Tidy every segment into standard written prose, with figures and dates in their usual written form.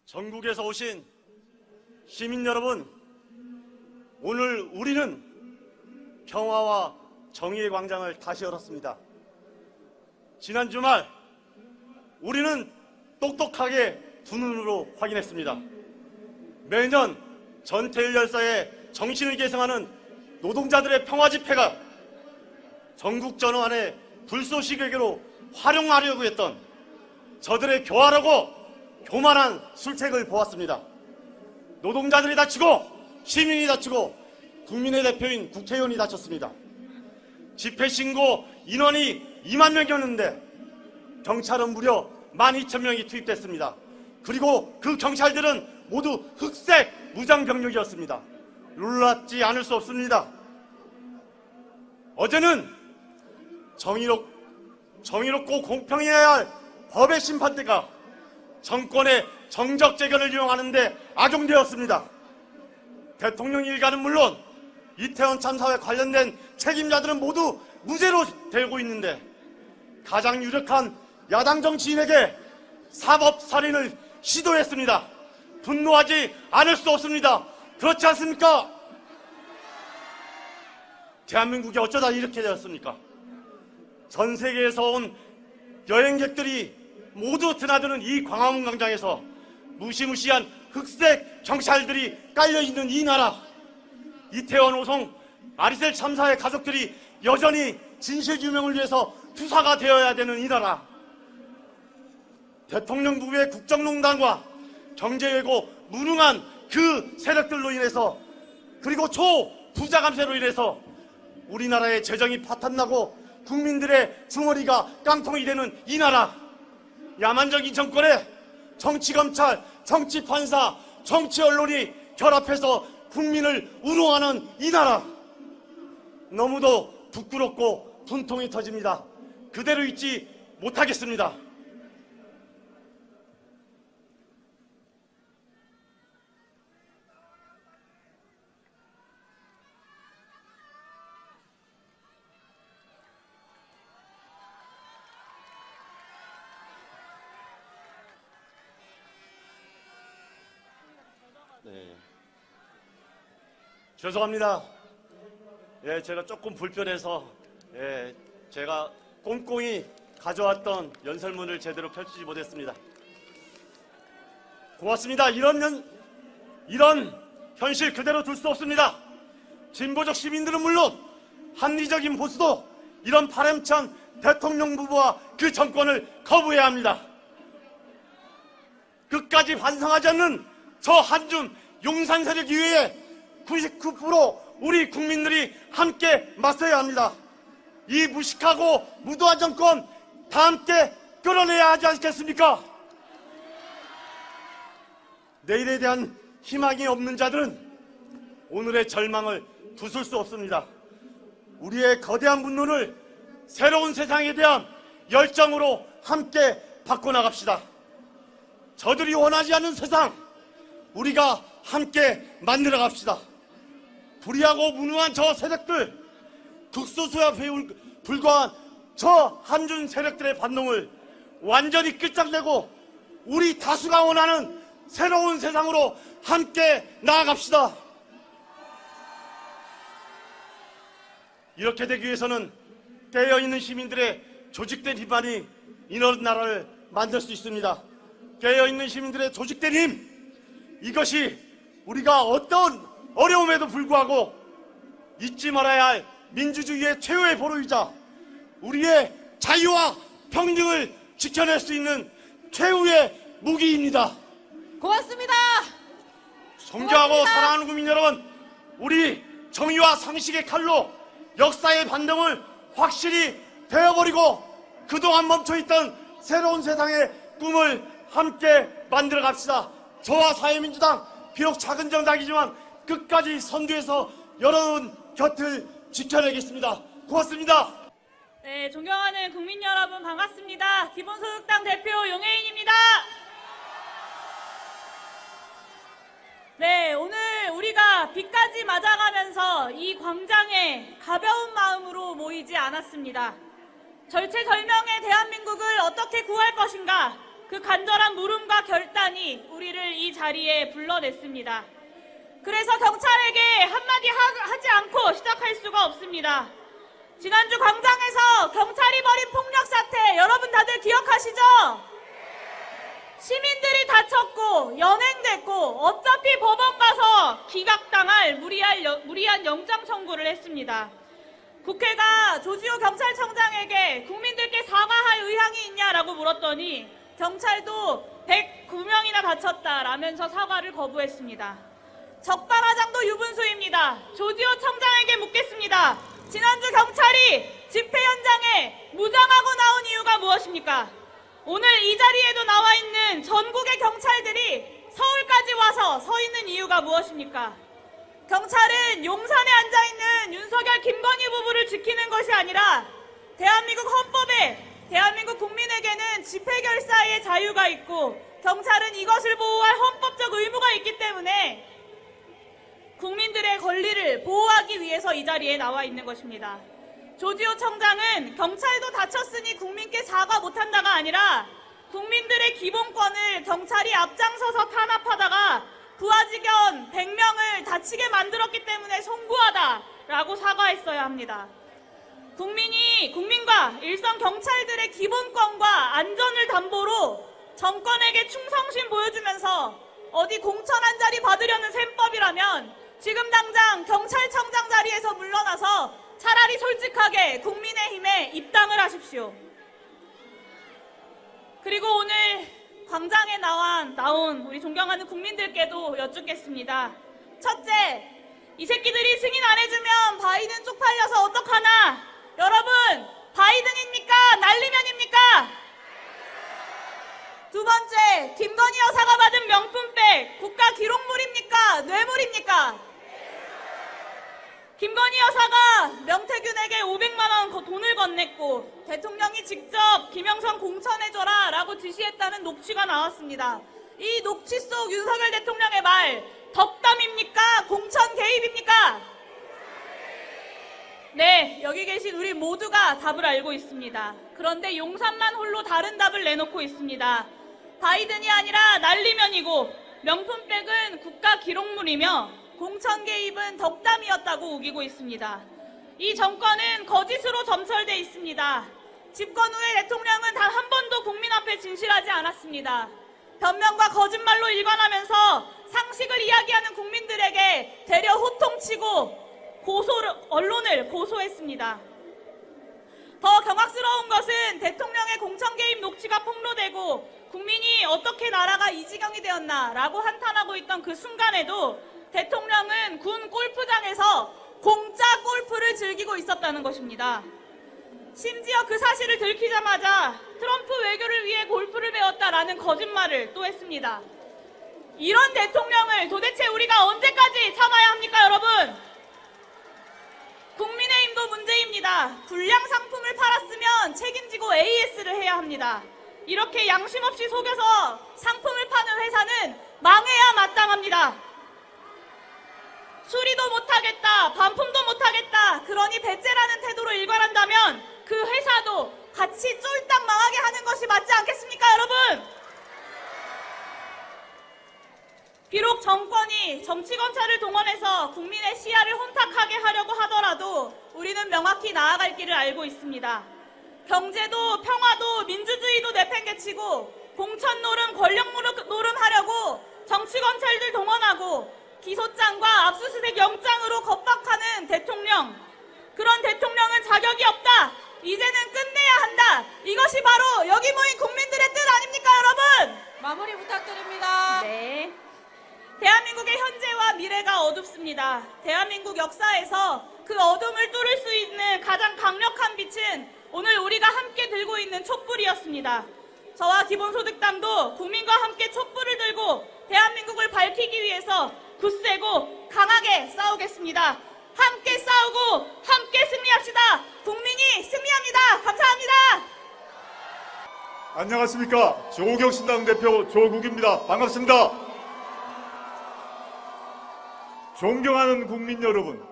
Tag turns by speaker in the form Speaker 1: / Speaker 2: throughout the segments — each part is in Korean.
Speaker 1: 전국에서 오신 시민 여러분, 오늘 우리는 평화와 정의의 광장을 다시 열었습니다. 지난 주말 우리는 똑똑하게 두 눈으로 확인했습니다. 매년 전태일 열사의 정신을 계승하는 노동자들의 평화 집회가 전국 전원의 불쏘시개로 활용하려고 했던 저들의 교활하고 교만한 술책을 보았습니다. 노동자들이 다치고 시민이 다치고 국민의 대표인 국회의원이 다쳤습니다. 집회 신고 인원이 2만 명이었는데 경찰은 무려 12,000명이 투입됐습니다. 그리고 그 경찰들은 모두 흑색 무장병력이었습니다. 놀랍지 않을 수 없습니다. 어제는 정의롭고 공평해야 할 법의 심판대가 정권의 정적재견을 이용하는데 악용되었습니다. 대통령 일가는 물론 이태원 참사와 관련된 책임자들은 모두 무죄로 되고 있는데 가장 유력한 야당 정치인에게 사법살인을 시도했습니다. 분노하지 않을 수 없습니다. 그렇지 않습니까? 대한민국이 어쩌다 이렇게 되었습니까? 전 세계에서 온 여행객들이 모두 드나드는 이 광화문 광장에서 무시무시한 흑색 경찰들이 깔려있는 이 나라, 이태원 오송 아리셀 참사의 가족들이 여전히 진실규명을 위해서 투사가 되어야 되는 이 나라, 대통령 부부의 국정농단과 경제외고 무능한 그 세력들로 인해서 그리고 초부자 감세로 인해서 우리나라의 재정이 파탄나고 국민들의 주머니가 깡통이 되는 이 나라, 야만적인 정권에 정치검찰, 정치판사, 정치언론이 결합해서 국민을 우롱하는 이 나라, 너무도 부끄럽고 분통이 터집니다. 그대로 있지 못하겠습니다. 네. 죄송합니다. 예, 제가 조금 불편해서 제가 꼼꼼히 가져왔던 연설문을 제대로 펼치지 못했습니다. 고맙습니다. 이런 현실 그대로 둘 수 없습니다. 진보적 시민들은 물론 합리적인 보수도 이런 파렴치한 대통령 부부와 그 정권을 거부해야 합니다. 끝까지 반성하지 않는 저 한줌 용산 세력 이외에 99% 우리 국민들이 함께 맞서야 합니다. 이 무식하고 무도한 정권 다 함께 끌어내야 하지 않겠습니까? 내일에 대한 희망이 없는 자들은 오늘의 절망을 부술 수 없습니다. 우리의 거대한 분노를 새로운 세상에 대한 열정으로 함께 바꿔나갑시다. 저들이 원하지 않는 세상, 우리가 함께 만들어 갑시다. 불의하고 무능한 저 세력들, 극소수에 불과한 저 한준 세력들의 반동을 완전히 끝장내고 우리 다수가 원하는 새로운 세상으로 함께 나아갑시다. 이렇게 되기 위해서는 깨어있는 시민들의 조직된 힘만이 이런 나라를 만들 수 있습니다. 깨어있는 시민들의 조직된 힘, 이것이 우리가 어떤 어려움에도 불구하고 잊지 말아야 할 민주주의의 최후의 보루이자 우리의 자유와 평등을 지켜낼 수 있는 최후의 무기입니다.
Speaker 2: 고맙습니다.
Speaker 1: 존경하고
Speaker 2: 고맙습니다.
Speaker 1: 사랑하는 국민 여러분, 우리 정의와 상식의 칼로 역사의 반동을 확실히 베어버리고 그동안 멈춰있던 새로운 세상의 꿈을 함께 만들어 갑시다. 저와 사회민주당 비록 작은 정당이지만 끝까지 선두에서 여러분 곁을 지켜내겠습니다. 고맙습니다.
Speaker 2: 네, 존경하는 국민 여러분 반갑습니다. 기본소득당 대표 용혜인입니다. 네, 오늘 우리가 비까지 맞아가면서 이 광장에 가벼운 마음으로 모이지 않았습니다. 절체절명의 대한민국을 어떻게 구할 것인가, 그 간절한 물음과 결단이 우리를 이 자리에 불러냈습니다. 그래서 경찰에게 한마디 하지 않고 시작할 수가 없습니다. 지난주 광장에서 경찰이 벌인 폭력 사태 여러분 다들 기억하시죠? 시민들이 다쳤고 연행됐고 어차피 법원 가서 기각당할 무리한 영장 청구를 했습니다. 국회가 조지호 경찰청장에게 국민들께 사과할 의향이 있냐라고 물었더니 경찰도 109명이나 다쳤다라면서 사과를 거부했습니다. 적반하장도 유분수입니다. 조지호 청장에게 묻겠습니다. 지난주 경찰이 집회 현장에 무장하고 나온 이유가 무엇입니까? 오늘 이 자리에도 나와 있는 전국의 경찰들이 서울까지 와서 서 있는 이유가 무엇입니까? 경찰은 용산에 앉아있는 윤석열, 김건희 부부를 지키는 것이 아니라 대한민국 헌법에 대한민국 국민에게는 집회 결사의 자유가 있고 경찰은 이것을 보호할 헌법적 의무가 있기 때문에 국민들의 권리를 보호하기 위해서 이 자리에 나와 있는 것입니다. 조지호 청장은 경찰도 다쳤으니 국민께 사과 못한다가 아니라 국민들의 기본권을 경찰이 앞장서서 탄압하다가 부하직원 100명을 다치게 만들었기 때문에 송구하다라고 사과했어야 합니다. 국민과 일선 경찰들의 기본권과 안전을 담보로 정권에게 충성심 보여주면서 어디 공천 한 자리 받으려는 셈법이라면 지금 당장 경찰청장 자리에서 물러나서 차라리 솔직하게 국민의힘에 입당을 하십시오. 그리고 오늘 광장에 나온 우리 존경하는 국민들께도 여쭙겠습니다. 첫째, 이 새끼들이 승인 안 해주면 바이든 쪽팔려서 어떡하나? 여러분, 바이든입니까? 날리면입니까? 두 번째, 김건희 여사가 받은 명품백 국가 기록물입니까? 뇌물입니까? 김건희 여사가 명태균에게 500만 원 돈을 건넸고 대통령이 직접 김영선 공천해줘라 라고 지시했다는 녹취가 나왔습니다. 이 녹취 속 윤석열 대통령의 말 덕담입니까? 공천 개입입니까? 네, 여기 계신 우리 모두가 답을 알고 있습니다. 그런데 용산만 홀로 다른 답을 내놓고 있습니다. 바이든이 아니라 날리면이고 명품백은 국가 기록물이며 공천 개입은 덕담이었다고 우기고 있습니다. 이 정권은 거짓으로 점철돼 있습니다. 집권 후에 대통령은 단 한 번도 국민 앞에 진실하지 않았습니다. 변명과 거짓말로 일관하면서 상식을 이야기하는 국민들에게 대려 호통치고 언론을 고소했습니다. 더 경악스러운 것은 대통령의 공천 개입 녹취가 폭로되고 국민이 어떻게 나라가 이 지경이 되었나라고 한탄하고 있던 그 순간에도 대통령은 군 골프장에서 공짜 골프를 즐기고 있었다는 것입니다. 심지어 그 사실을 들키자마자 트럼프 외교를 위해 골프를 배웠다라는 거짓말을 또 했습니다. 이런 대통령을 도대체 우리가 언제까지 참아야 합니까, 여러분? 국민의힘도 문제입니다. 불량 상품을 팔았으면 책임지고 AS를 해야 합니다. 이렇게 양심 없이 속여서 상품을 파는 회사는 망해야 마땅합니다. 수리도 못하겠다, 반품도 못하겠다, 그러니 배째라는 태도로 일관한다면 그 회사도 같이 쫄딱 망하게 하는 것이 맞지 않겠습니까, 여러분? 비록 정권이 정치검찰을 동원해서 국민의 시야를 혼탁하게 하려고 하더라도 우리는 명확히 나아갈 길을 알고 있습니다. 경제도 평화도 민주주의도 내팽개치고 공천 노름, 권력 노름 하려고 정치검찰들 동원하고 기소장과 압수수색 영장으로 겁박하는 대통령, 그런 대통령은 자격이 없다. 이제는 끝내야 한다. 이것이 바로 여기 모인 국민들의 뜻 아닙니까, 여러분?
Speaker 3: 마무리 부탁드립니다.
Speaker 2: 네. 대한민국의 현재와 미래가 어둡습니다. 대한민국 역사에서 그 어둠을 뚫을 수 있는 가장 강력한 빛은 오늘 우리가 함께 들고 있는 촛불이었습니다. 저와 기본소득당도 국민과 함께 촛불을 들고 대한민국을 밝히기 위해서 굳세고 강하게 싸우겠습니다. 함께 싸우고 함께 승리합시다. 국민이 승리합니다. 감사합니다.
Speaker 4: 안녕하십니까. 조국혁신당 대표 조국입니다. 반갑습니다. 존경하는 국민 여러분,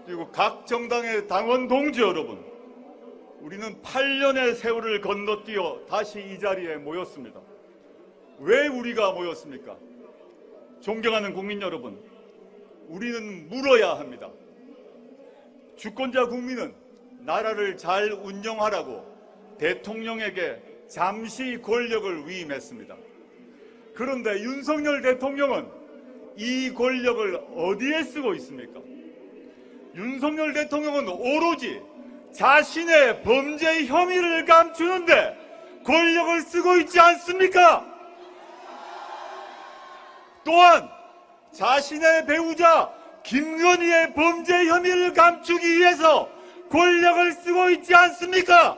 Speaker 4: 그리고 각 정당의 당원 동지 여러분, 우리는 8년의 세월을 건너뛰어 다시 이 자리에 모였습니다. 왜 우리가 모였습니까? 존경하는 국민 여러분, 우리는 물어야 합니다. 주권자 국민은 나라를 잘 운영하라고 대통령에게 잠시 권력을 위임했습니다. 그런데 윤석열 대통령은 이 권력을 어디에 쓰고 있습니까? 윤석열 대통령은 오로지 자신의 범죄 혐의를 감추는데 권력을 쓰고 있지 않습니까? 또한 자신의 배우자 김건희의 범죄 혐의를 감추기 위해서 권력을 쓰고 있지 않습니까?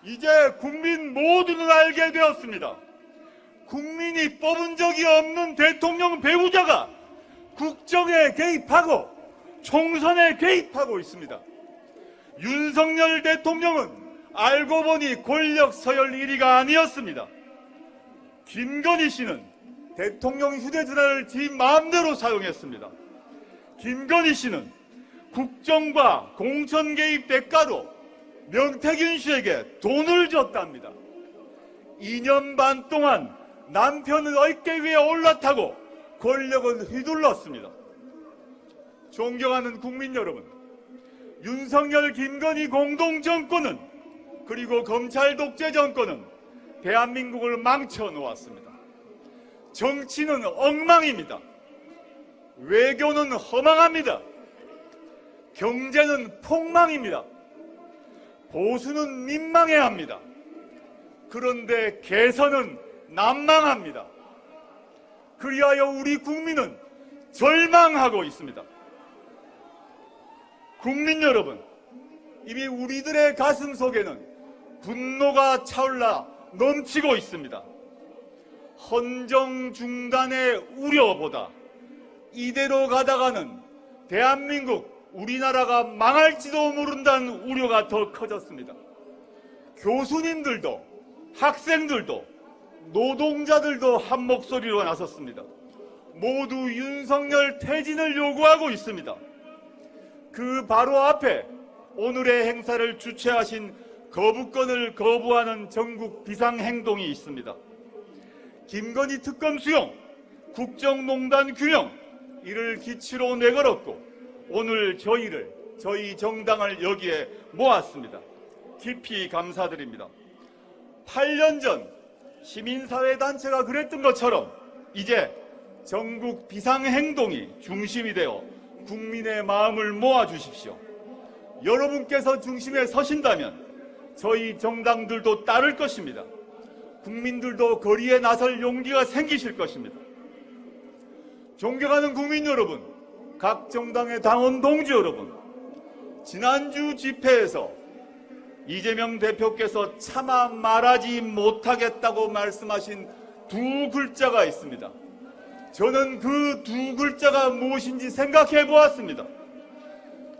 Speaker 4: 이제 국민 모두는 알게 되었습니다. 국민이 뽑은 적이 없는 대통령 배우자가 국정에 개입하고 총선에 개입하고 있습니다. 윤석열 대통령은 알고 보니 권력 서열 1위가 아니었습니다. 김건희 씨는 대통령 휴대전화를 지 마음대로 사용했습니다. 김건희 씨는 국정과 공천 개입 대가로 명태균 씨에게 돈을 줬답니다. 2년 반 동안 남편은 어깨 위에 올라타고 권력은 휘둘렀습니다. 존경하는 국민 여러분, 윤석열 김건희 공동정권은 그리고 검찰 독재 정권은 대한민국을 망쳐 놓았습니다. 정치는 엉망입니다. 외교는 허망합니다. 경제는 폭망입니다. 보수는 민망해야 합니다. 그런데 개선은 난망합니다. 그리하여 우리 국민은 절망하고 있습니다. 국민 여러분, 이미 우리들의 가슴 속에는 분노가 차올라 넘치고 있습니다. 헌정 중단의 우려보다 이대로 가다가는 대한민국, 우리나라가 망할지도 모른다는 우려가 더 커졌습니다. 교수님들도 학생들도 노동자들도 한 목소리로 나섰습니다. 모두 윤석열 퇴진을 요구하고 있습니다. 그 바로 앞에 오늘의 행사를 주최하신 거부권을 거부하는 전국 비상행동이 있습니다. 김건희 특검 수용, 국정농단 규명, 이를 기치로 내걸었고 오늘 저희 정당을 여기에 모았습니다. 깊이 감사드립니다. 8년 전 시민사회단체가 그랬던 것처럼 이제 전국 비상행동이 중심이 되어 국민의 마음을 모아주십시오. 여러분께서 중심에 서신다면 저희 정당들도 따를 것입니다. 국민들도 거리에 나설 용기가 생기실 것입니다. 존경하는 국민 여러분, 각 정당의 당원 동지 여러분, 지난주 집회에서 이재명 대표께서 차마 말하지 못하겠다고 말씀하신 두 글자가 있습니다. 저는 그 두 글자가 무엇인지 생각해 보았습니다.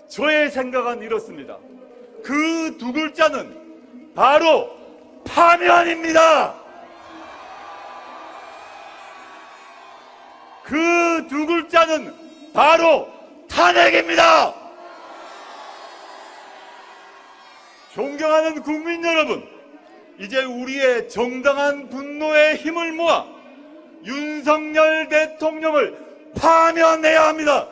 Speaker 4: 저의 생각은 이렇습니다. 그 두 글자는 바로 파면입니다. 그 두 글자는 바로 탄핵입니다. 존경하는 국민 여러분, 이제 우리의 정당한 분노의 힘을 모아 윤석열 대통령을 파면해야 합니다.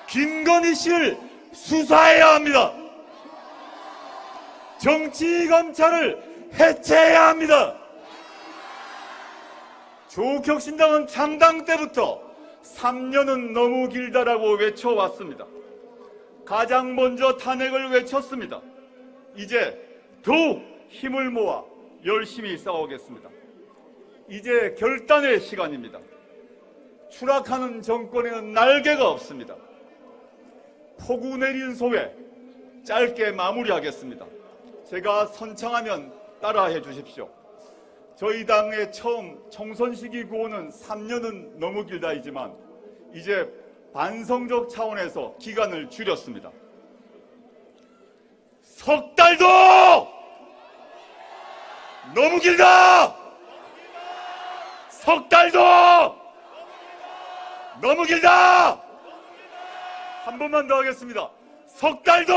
Speaker 4: 김건희 씨를 수사해야 합니다. 정치검찰을 해체해야 합니다. 조국혁신당은 창당 때부터 3년은 너무 길다라고 외쳐왔습니다. 가장 먼저 탄핵을 외쳤습니다. 이제 더욱 힘을 모아 열심히 싸우겠습니다. 이제 결단의 시간입니다. 추락하는 정권에는 날개가 없습니다. 폭우 내린 소회 짧게 마무리하겠습니다. 제가 선창하면 따라해 주십시오. 저희 당의 처음 총선 시기 구호는 3년은 너무 길다이지만 이제 반성적 차원에서 기간을 줄였습니다. 석 달도 너무 길다! 석 달도 너무 길다! 한 번만 더 하겠습니다. 석 달도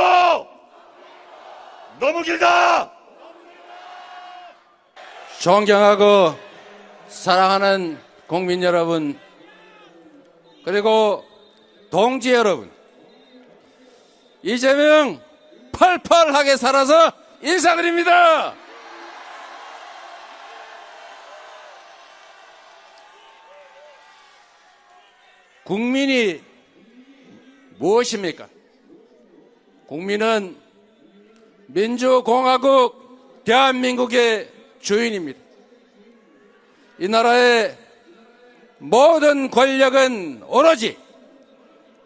Speaker 4: 너무 길다!
Speaker 5: 존경하고 사랑하는 국민 여러분, 그리고 동지 여러분, 이재명 팔팔하게 살아서 인사드립니다. 국민이 무엇입니까? 국민은 민주공화국 대한민국의 주인입니다. 이 나라의 모든 권력은 오로지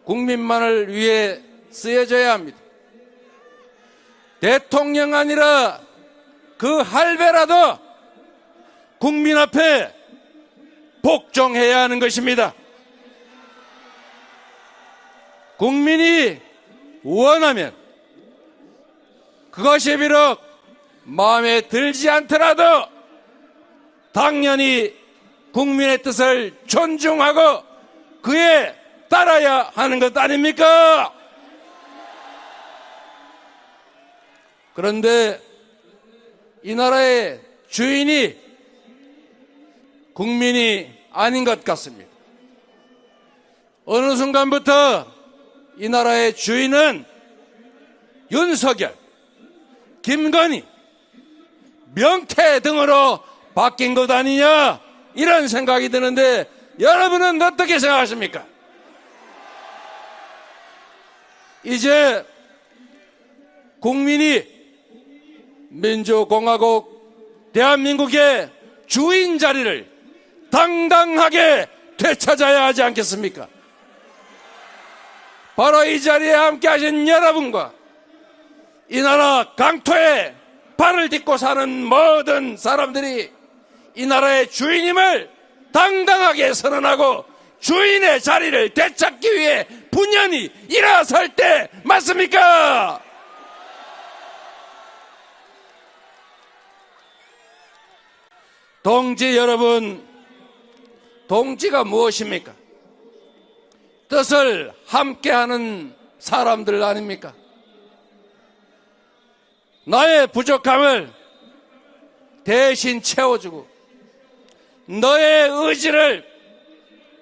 Speaker 5: 국민만을 위해 쓰여져야 합니다. 대통령 아니라 그 할배라도 국민 앞에 복종해야 하는 것입니다. 국민이 원하면 그것이 비록 마음에 들지 않더라도 당연히 국민의 뜻을 존중하고 그에 따라야 하는 것 아닙니까? 그런데 이 나라의 주인이 국민이 아닌 것 같습니다. 어느 순간부터 이 나라의 주인은 윤석열, 김건희, 명태 등으로 바뀐 것 아니냐, 이런 생각이 드는데 여러분은 어떻게 생각하십니까? 이제 국민이 민주공화국 대한민국의 주인 자리를 당당하게 되찾아야 하지 않겠습니까? 바로 이 자리에 함께 하신 여러분과 이 나라 강토에 발을 딛고 사는 모든 사람들이 이 나라의 주인임을 당당하게 선언하고 주인의 자리를 되찾기 위해 분연히 일어설 때 맞습니까? 동지 여러분, 동지가 무엇입니까? 뜻을 함께하는 사람들 아닙니까? 나의 부족함을 대신 채워주고 너의 의지를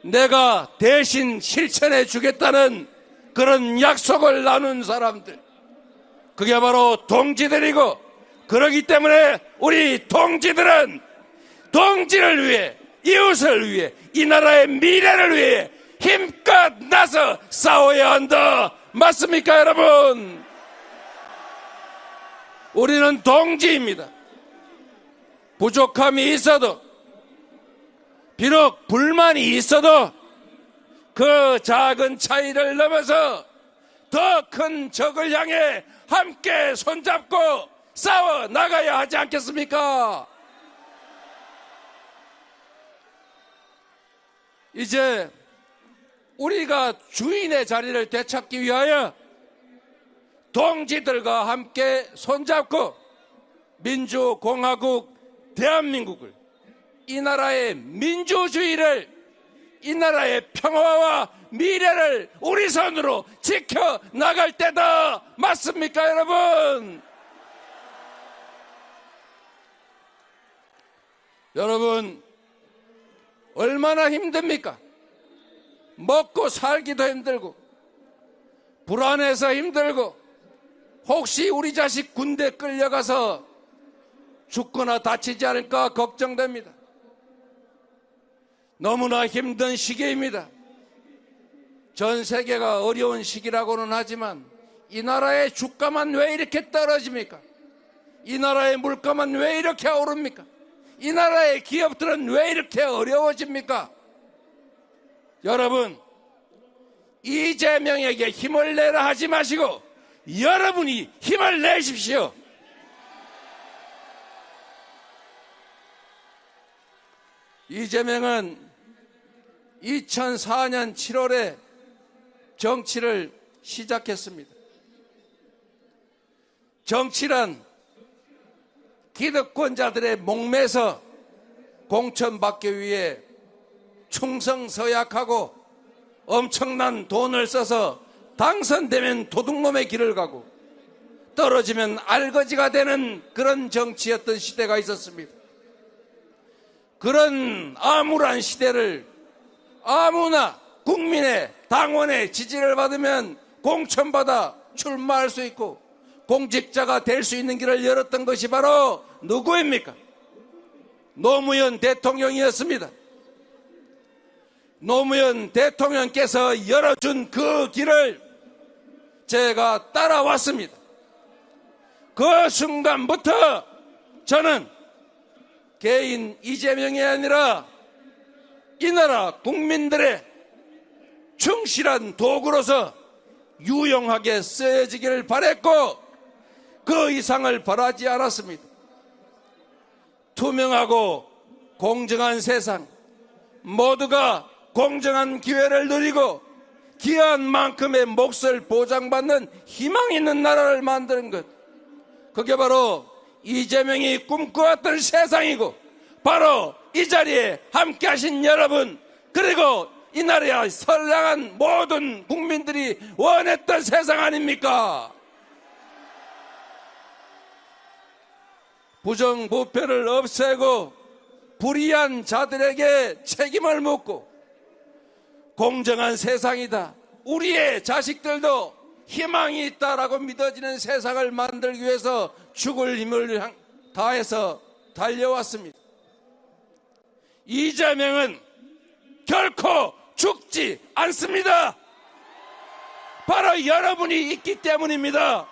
Speaker 5: 내가 대신 실천해 주겠다는 그런 약속을 나눈 사람들, 그게 바로 동지들이고, 그렇기 때문에 우리 동지들은 동지를 위해, 이웃을 위해, 이 나라의 미래를 위해 힘껏 나서 싸워야 한다. 맞습니까, 여러분? 우리는 동지입니다. 부족함이 있어도, 비록 불만이 있어도 그 작은 차이를 넘어서 더 큰 적을 향해 함께 손잡고 싸워 나가야 하지 않겠습니까? 이제 우리가 주인의 자리를 되찾기 위하여 동지들과 함께 손잡고 민주공화국 대한민국을, 이 나라의 민주주의를, 이 나라의 평화와 미래를 우리 손으로 지켜나갈 때다. 맞습니까, 여러분? 여러분, 얼마나 힘듭니까? 먹고 살기도 힘들고, 불안해서 힘들고, 혹시 우리 자식 군대 끌려가서 죽거나 다치지 않을까 걱정됩니다. 너무나 힘든 시기입니다. 전 세계가 어려운 시기라고는 하지만 이 나라의 주가만 왜 이렇게 떨어집니까? 이 나라의 물가만 왜 이렇게 오릅니까? 이 나라의 기업들은 왜 이렇게 어려워집니까? 여러분, 이재명에게 힘을 내라 하지 마시고 여러분이 힘을 내십시오. 이재명은 2004년 7월에 정치를 시작했습니다. 정치란 기득권자들의 목매서 공천받기 위해 충성서약하고 엄청난 돈을 써서 당선되면 도둑놈의 길을 가고 떨어지면 알거지가 되는 그런 정치였던 시대가 있었습니다. 그런 암울한 시대를 아무나 국민의 당원의 지지를 받으면 공천받아 출마할 수 있고 공직자가 될 수 있는 길을 열었던 것이 바로 누구입니까? 노무현 대통령이었습니다. 노무현 대통령께서 열어준 그 길을 제가 따라왔습니다. 그 순간부터 저는 개인 이재명이 아니라 이 나라 국민들의 충실한 도구로서 유용하게 쓰여지기를 바랬고 그 이상을 바라지 않았습니다. 투명하고 공정한 세상, 모두가 공정한 기회를 누리고 귀한 만큼의 몫을 보장받는 희망 있는 나라를 만드는 것, 그게 바로 이재명이 꿈꿔왔던 세상이고 바로 이 자리에 함께 하신 여러분, 그리고 이 나라의 선량한 모든 국민들이 원했던 세상 아닙니까? 부정부패를 없애고 불의한 자들에게 책임을 묻고 공정한 세상이다, 우리의 자식들도 희망이 있다라고 믿어지는 세상을 만들기 위해서 죽을 힘을 다해서 달려왔습니다. 이재명은 결코 죽지 않습니다. 바로 여러분이 있기 때문입니다.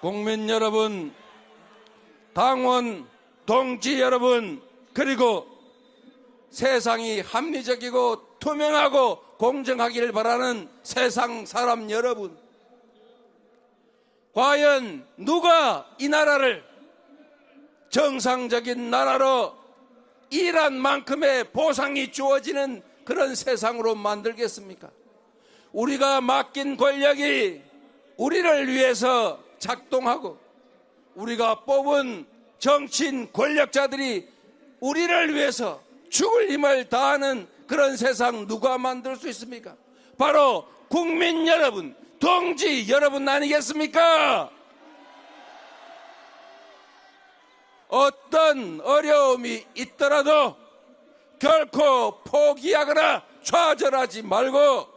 Speaker 5: 국민 여러분, 당원, 동지 여러분, 그리고 세상이 합리적이고 투명하고 공정하기를 바라는 세상 사람 여러분, 과연 누가 이 나라를 정상적인 나라로 일한 만큼의 보상이 주어지는 그런 세상으로 만들겠습니까? 우리가 맡긴 권력이 우리를 위해서 작동하고 우리가 뽑은 정치인 권력자들이 우리를 위해서 죽을 힘을 다하는 그런 세상 누가 만들 수 있습니까? 바로 국민 여러분, 동지 여러분 아니겠습니까? 어떤 어려움이 있더라도 결코 포기하거나 좌절하지 말고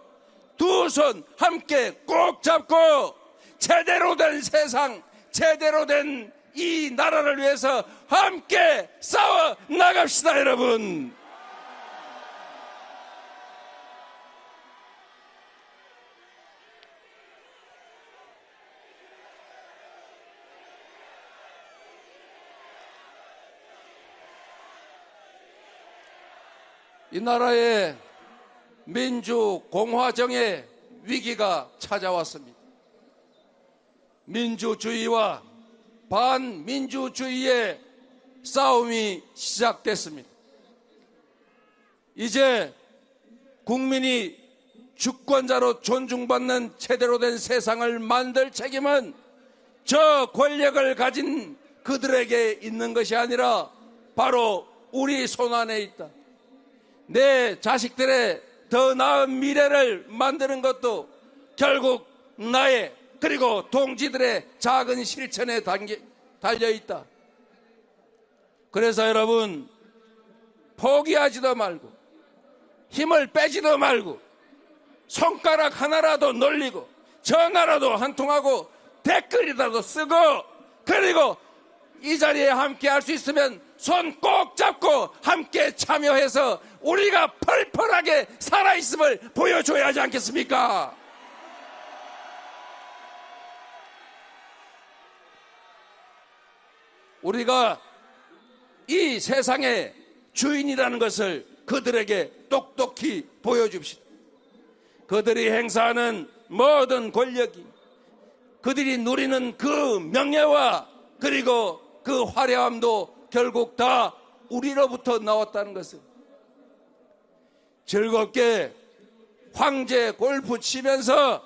Speaker 5: 두 손 함께 꼭 잡고 제대로 된 세상, 제대로 된 이 나라를 위해서 함께 싸워 나갑시다, 여러분. 이 나라의 민주공화정의 위기가 찾아왔습니다. 민주주의와 반민주주의의 싸움이 시작됐습니다. 이제 국민이 주권자로 존중받는 제대로 된 세상을 만들 책임은 저 권력을 가진 그들에게 있는 것이 아니라 바로 우리 손안에 있다. 내 자식들의 더 나은 미래를 만드는 것도 결국 나의 그리고 동지들의 작은 실천에 달려있다. 그래서 여러분, 포기하지도 말고 힘을 빼지도 말고 손가락 하나라도 놀리고 전화라도 한 통하고 댓글이라도 쓰고 그리고 이 자리에 함께 할 수 있으면 손 꼭 잡고 함께 참여해서 우리가 펄펄하게 살아있음을 보여줘야 하지 않겠습니까? 우리가 이 세상의 주인이라는 것을 그들에게 똑똑히 보여줍시다. 그들이 행사하는 모든 권력이, 그들이 누리는 그 명예와 그리고 그 화려함도 결국 다 우리로부터 나왔다는 것을, 즐겁게 황제 골프 치면서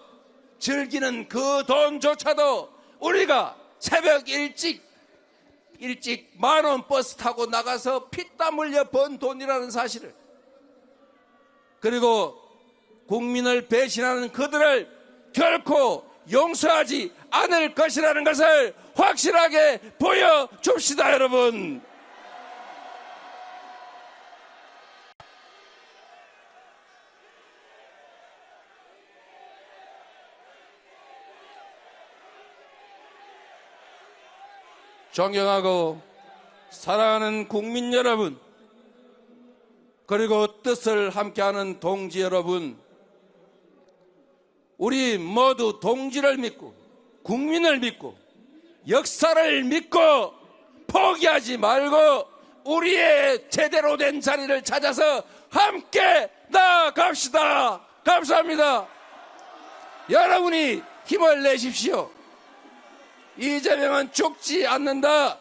Speaker 5: 즐기는 그 돈조차도 우리가 새벽 일찍 10,000원 버스 타고 나가서 피땀 흘려 번 돈이라는 사실을, 그리고 국민을 배신하는 그들을 결코 용서하지 않을 것이라는 것을 확실하게 보여줍시다, 여러분. 존경하고 사랑하는 국민 여러분, 그리고 뜻을 함께하는 동지 여러분, 우리 모두 동지를 믿고 국민을 믿고 역사를 믿고 포기하지 말고 우리의 제대로 된 자리를 찾아서 함께 나아갑시다. 감사합니다. 여러분이 힘을 내십시오. 이재명은 죽지 않는다.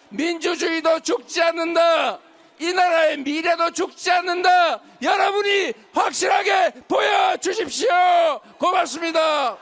Speaker 5: 민주주의도 죽지 않는다. 이 나라의 미래도 죽지 않는다. 여러분이 확실하게 보여주십시오. 고맙습니다.